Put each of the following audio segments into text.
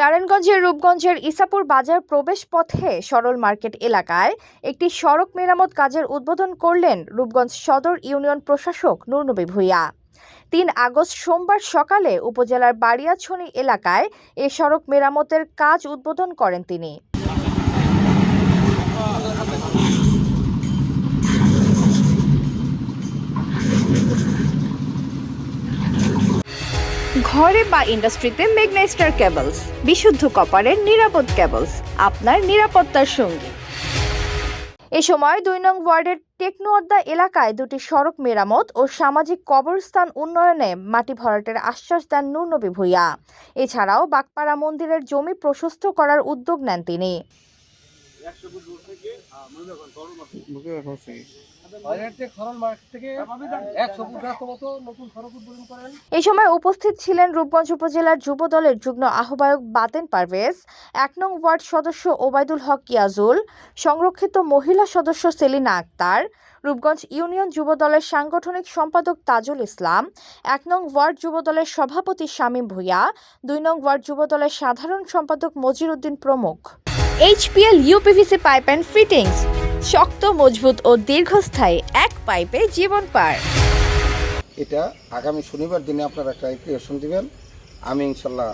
নারায়ণগঞ্জের রূপগঞ্জের ইসাপুর বাজার প্রবেশ পথে সরল মার্কেট এলাকায় একটি সড়ক মেরামত কাজের উদ্বোধন করলেন রূপগঞ্জ সদর ইউনিয়ন প্রশাসক নুরনবী ভূঁইয়া। ৩ আগস্ট সোমবার সকালে উপজেলার বাড়িয়াছড়ি এলাকায় এ সড়ক মেরামতের কাজ উদ্বোধন করেন তিনি। ঘরে বা ইন্ডাস্ট্রিতে মেঘনা স্টার কেবলস, বিশুদ্ধ কপারের নিরাপদ কেবলস, আপনার নিরাপত্তার সঙ্গী। এ সময় ২ নং ওয়ার্ডের টেকনোয়াদ্দা এলাকায় দুটি সড়ক মেরামত ও সামাজিক কবরস্থান উন্নয়নে মাটি ভরাটের আশ্বাস দেন নুরনবী ভূঁইয়া। এছাড়াও বাগপাড়া মন্দিরের জমি প্রশস্ত করার উদ্যোগ নেন তিনি। এই সময় উপস্থিত ছিলেন রূপগঞ্জ উপজেলার যুব দলের যুগ্ম আহ্বায়ক বাতেন পারভেজ, ১ নং ওয়ার্ড সদস্য ওবায়দুল হক ইয়াজুল, সংরক্ষিত মহিলা সদস্য সেলিনা আক্তার, রূপগঞ্জ ইউনিয়ন যুব দলের সাংগঠনিক সম্পাদক তাজুল ইসলাম, ১ নং ওয়ার্ড যুব দলের সভাপতি শামীম ভূঁইয়া, ২ নং ওয়ার্ড যুব দলের সাধারণ সম্পাদক মজির উদ্দিন প্রমুখ। HPL UPVC pipe and fittings, শক্ত, মজবুত ও দীর্ঘস্থায়ী, এক পাইপে জীবন পার। এটা আগামী শনিবার দিনে আপনারা একটা অ্যাপ্লিকেশন দিবেন। আমি ইনশাল্লাহ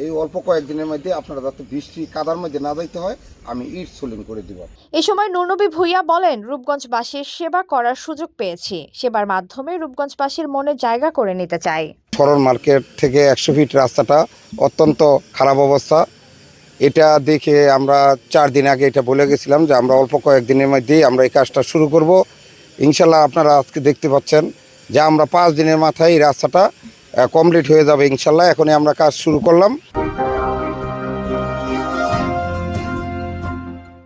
এই অল্প কয়েকদিনের মধ্যে আপনারা যাতে বৃষ্টি কাদার মধ্যে না যাইতে হয়, আমি ইট সোলিং করে দিব। এ সময় নুরনবী ভূঁইয়া বলেন, রূপগঞ্জবাসীর সেবা করার সুযোগ পেয়েছি, সেবার মাধ্যমে রূপগঞ্জবাসীর মনে জায়গা করে নিতে চাই। সরল মার্কেট থেকে ১০০ ফিট রাস্তাটা অত্যন্ত খারাপ অবস্থা। এটা দেখে আমরা ৪ দিন আগে এটা বলে গেছিলাম যে আমরা অল্প কয়েকদিনের মধ্যেই আমরা এই কাজটা শুরু করব। ইনশাল্লাহ আপনারা আজকে দেখতে পাচ্ছেন যে আমরা ৫ দিনের মাথায় এই রাস্তাটা কমপ্লিট হয়ে যাবে ইনশাল্লাহ। এখনই আমরা কাজ শুরু করলাম।